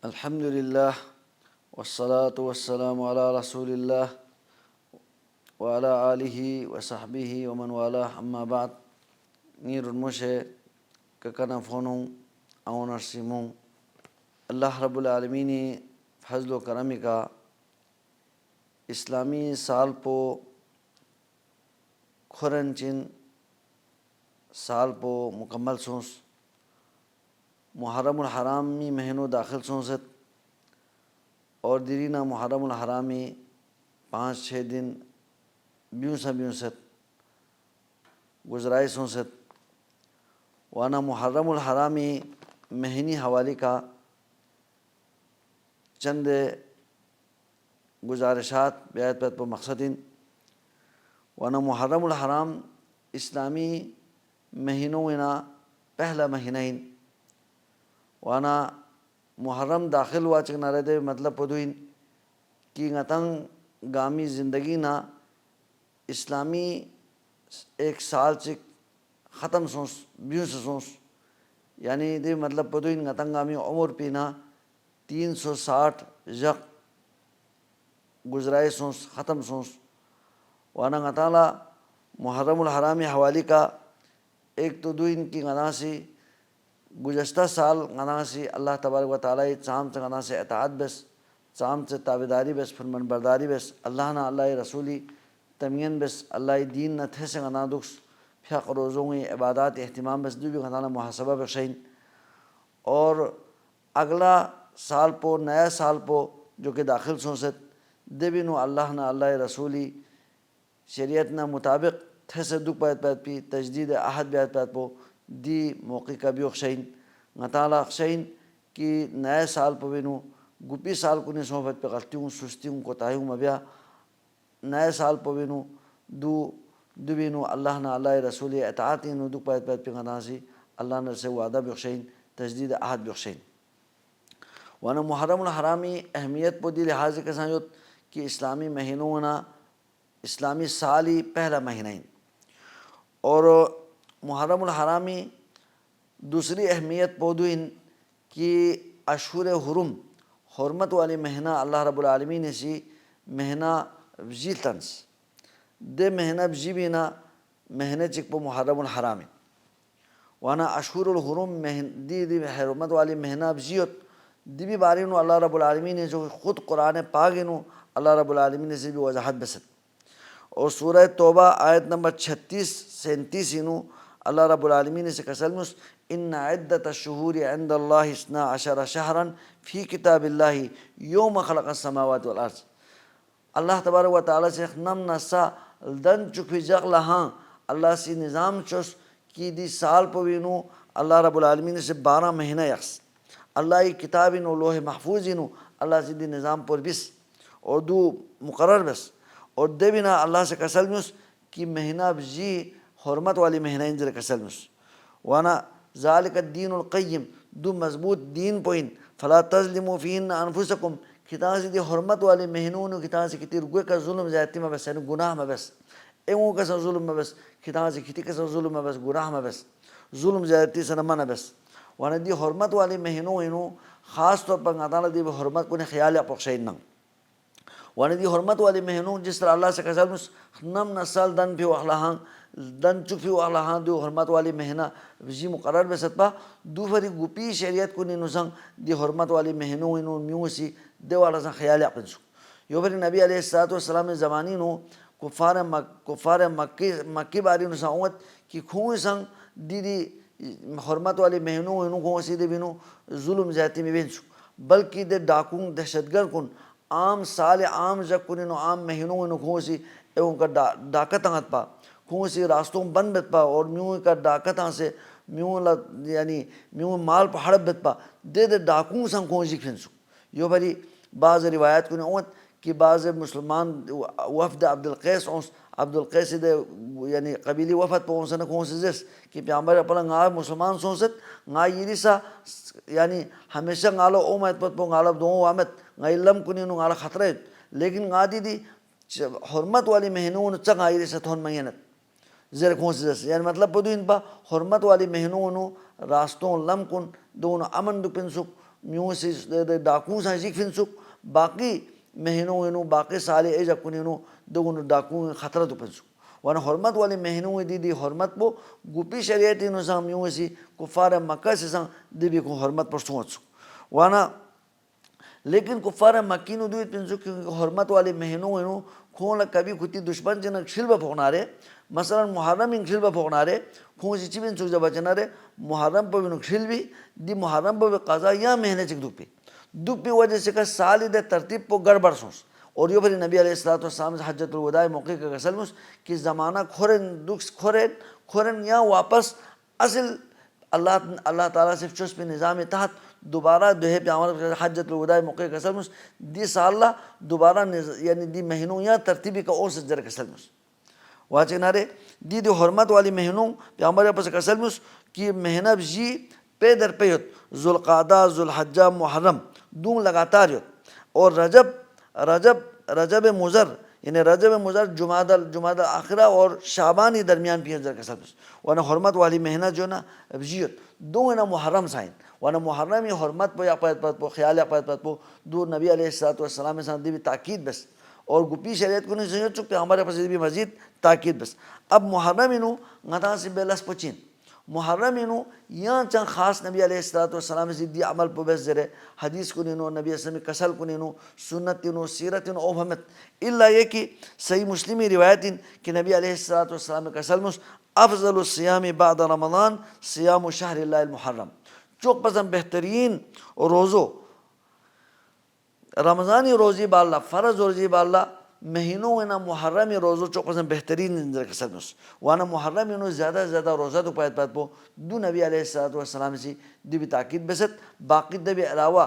الحمد لله والصلاة والسلام على رسول الله وعلى آله وصحبه ومن والاه أما بعد. نیر المشے ککنا فونوں اونر سیموں اللہ رب العالمین فضل و کرم کا اسلامی سال پو کھرنچن سال پو مکمل سونس محرم الحرامی مہینوں داخل سونست اور دیرینا محرم الحرامی 5-6 دن بیوست گزرائے سونست وانا محرم الحرامی مہینی حوالی کا چند گزارشات بیات پر مقصد وانا محرم الحرام اسلامی مہینوں پہلا مہینہ وانا محرم داخل ہوا چک نہ رہتے مطلب پدوین کی غتنگ گامی زندگی نا اسلامی ایک سال چک ختم سونس بیوس سونس یعنی دے مطلب پدوین غتنگ گامی عمر پینا 360 جق گزرائے سونس ختم سونس وانا غتالا محرم الحرامی حوالی کا ایک تو دوین کی غنا سی گزشتہ سال غنا سی اللہ تبارک و تعالی چام سے غنا سے اطاعت بس چام سے تابعداری بس فرمان برداری بس اللہ نا اللہ رسولی تمین بس اللہ دین نہ تھے سے غنا دکس فیق روزوں عبادات اہتمام بس دو بھی غنا محاسبہ بخشین اور اگلا سال پو نیا سال پو جو کہ داخل سونست دے بھی نو اللہ نا اللہ رسولی شریعت نا مطابق تھے سے دو پیت پی تجدید عہد بیت پیت پو دی موقع کا بھی اخشین غتالا اخشین کی نئے سال پو بینو گپی سال کو نہیں صحبت پہ غلطیوں سستیوں کوتاہیوں مبیا نئے سال پو بینو دو بینو اللہ نا اللہ رسول اطاعتی نو دو پیت پہ غناسی اللہ نے سے وعدہ بخشین تجدید عہد بخشین وانا محرم الحرامی اہمیت پو دی لحاظ کے سانجوت کہ اسلامی مہینوں نا اسلامی سالی پہلا مہینہ اور محرم الحرامی دوسری اہمیت پودوین کی اشہر حرم حرمت والی مہینہ اللہ رب العالمین نے سی مہینہ وزی تنس دے مہینہ وزی بینا مہینہ چک پو محرم الحرامی وانا اشہر الحرم دی حرمت والی مہینہ وزیت دی بھی بارینو اللہ رب العالمین نے جو خود قرآن پاگینو اللہ رب العالمین نے سے بھی وضاحت بست اور سورہ توبہ آیت نمبر 36-37 اللہ رب العالمین نے سے کسلمس ان عدت الشہور عند اللہ 12 شہرا فی کتاب اللہ یوم خلق السماوات والارض اللہ تبارک و تعالی سے نم نسا دن چکفی جغ لہاں اللہ سی نظام چس کی دی سال پوینو اللہ رب العالمین نے سے 12 مہینہ یکس اللہ کتاب نو لوح محفوظ نو اللہ سی دی نظام پر بس اور دو مقرر بس اور دے بنا اللہ سے کسلمس کی مہینہ بجی حرمت والی مہینہ انجر کسلمس وانا ذالک الدین القیم دو مضبوط دین پوین فلا تظلموا فیہن انفسکم کتاسی دی حرمت والی مہینوں کتاسی کتی رگوے کا ظلم زیادتی میں بس یعنی گناہ میں بس ایموں کا سن ظلم میں بس کتاسی کتی کا سن ظلم میں بس گناہ میں بس ظلم زیادتی سے نمانا بس وانا دی حرمت والی مہینوں خاص طور پر غطانا دی حرمت کو نے خیال اپخشین نم وانا دی حرمت والی مہینوں جس طرح اللہ سے کسلمس نم نسل دن پیو اخلاہاں دن چکیو اخلاہاں دو حرمت والی مہینہ وزی مقرر بسد پا دو فری گپی شریعت کو نینو سنگ دی حرمت والی مہینوں انو میوسی دے والا سن خیال اپنسو یو فری نبی علیہ السلام زمانی نو کفار مکی باری نو سنوت کی کھوئی سنگ دی حرمت والی مہینوں انو کھوئی سی دے بینو ظلم زیادتی میں بینسو بلکہ دے ڈاکون دہشتگر کن عام سال عام جب کنینو عام مہینوں انو کھوئی سی ایون کا ڈاکت انگت پا کھوئی سی راستوں بند بت پا اور میون کا ڈاکتاں سے میون مال پا حڑب بت پا دے ڈاکون سن کھوئی سی کھنسو یو بھری بعض روایت کو نے کہ بعض مسلمان وفد عبدالقیس دے یعنی قبیلی وفد پہ انسان کون سے جس کہ پیامبر اپنا گا مسلمان سونست گا یری سا یعنی ہمیشہ گالو اومت پت پو گالو دو آمت گا علم کنی نو گالا خطرہ لیکن گا دی حرمت والی مہینوں چا گا یری سا تھون مہینت زیر کون سے جس یعنی مطلب پدو ان پا حرمت والی مہینوں راستوں لم کن دونوں امن دو پنسک میوں سے ڈاکوں سا جی فن سک باقی مہینوں انو باقی سالے ایجا کنینو دگونو ڈاکوں خطرہ تو پن سک وانا حرمت والی مہینوں دی حرمت بو گپی شریعت انو سا میوں سی کفار مکہ سے سا دی بھی کو حرمت پر سوچ سک وانا لیکن کفار مکینو دوی پنسو کیونکہ حرمت والے مہینوں انو کھون کبھی کھتی دشمن جنک شلبہ پھوکنا رے مثلا محرم ان شلبہ پھوکنا رے کھون سی چی بن سو جب بچنا رے محرم پر بنو شلبی دی محرم پر قضا یا مہینے چک دوپی وجہ سے کہ سالی دے ترتیب پو گڑبڑ سوس اور یہ پھر نبی علیہ السلام سے حجت الوداع موقع کا غسل مس کہ زمانہ کھورن یا واپس اصل اللہ تعالیٰ سے چوس پہ نظام تحت دوبارہ دوہے پہ عمل حجت الوداع موقع کا غسل مس دی سالہ دوبارہ یعنی دی مہینوں یا ترتیبی کا اور سجر غسل مس واچے نارے دی حرمت والی مہینوں پہ عمر پس غسل مس کہ مہینہ جی پے در پیت ذوالقعدہ ذوالحجہ محرم دون لگاتار یت اور رجب مضر یعنی رجب مضر جمادى آخرہ اور شعبانی درمیان بھی حضر کا سلس وانا حرمت والی مہینہ جو نا بجیت دو نا محرم سائن وانا محرمی حرمت پو یا پایت پو خیال یا پایت پو دو نبی علیہ السلام سے دی بھی تاکید بس اور گپی شریعت کو نہیں سنجھت چکتے ہمارے پاس بھی مزید تاکید بس اب محرم انو غدا سے بیلس پچین محرم انو یا چند خاص نبی علیہ السلام سے دی عمل پو بس زرے حدیث کو نینو نبی اسلام کسل کو نینو سنت انو سیرت انو اوہمت اللہ یہ کہ صحیح مسلمی روایت کہ نبی علیہ السلام کسل مس افضل الصیام بعد رمضان صیام شہر اللہ المحرم چوک پسند بہترین روزو رمضانی روزی باللہ فرض روزی باللہ مہینوں وینا محرمی روزو چوک پسند بہترین اندر کسل مس وانا محرم انو زیادہ روزہ تو پایت پو دو نبی علیہ السلام سے دی بھی تاکید بست باقی دبی علاوہ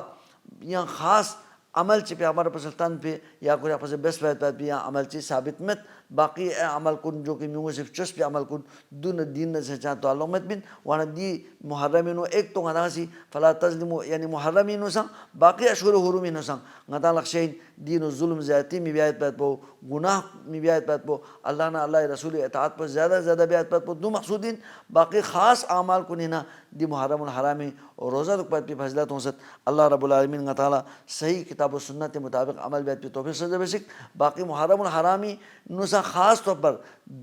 یا خاص عمل چی پہ ہمارا پسلطان پہ یا کوئی پس بیس پہ یا عمل چی ثابت مت باقی عمل کن جو کہ میوں صرف چس پہ عمل کن دون دین سے چاہ تعلق مت بن وانا دی محرمینو ایک تو غدا سی فلا تظلمو یعنی محرمینو سا باقی اشہر حرمینو سا غدا لخشین دین و ظلم زیادتی میں بیایت پہ پو گناہ میں بیایت پہ پو اللہ نا اللہ رسول اطاعت پر زیادہ بیایت پہ پو دو مقصودین باقی خاص اعمال کنینا دی محرم الحرامی اور روزہ رک پہ فضلت ہوں اللہ رب العالمین تعالیٰ صحیح کتاب و سنت مطابق عمل بیت پہ توفیق سے بشک باقی محرم الحرامی نسا خاص طور پر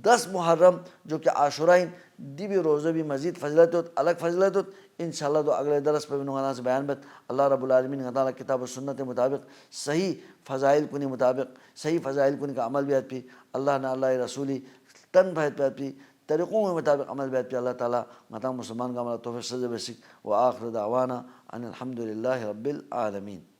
10 محرم جو کہ عاشورائن دی بھی روزہ بھی مزید فضلت ہوت الگ فضلت ہوت انشاءاللہ تو اگلے درس پہ بنوانا سے بیان بت اللہ رب العالمین تعالیٰ کتاب و سنت مطابق صحیح فضائل کنی مطابق صحیح فضائل کنی کا عمل بیت پہ اللہ نے اللہ رسولی تن بھیت پہ طریقوں کے مطابق عمل بیت پہ اللہ تعالیٰ مطلب مسلمان کا عمل توفیق سے بشک و آخر دعوانا ان الحمدللہ رب العالمین.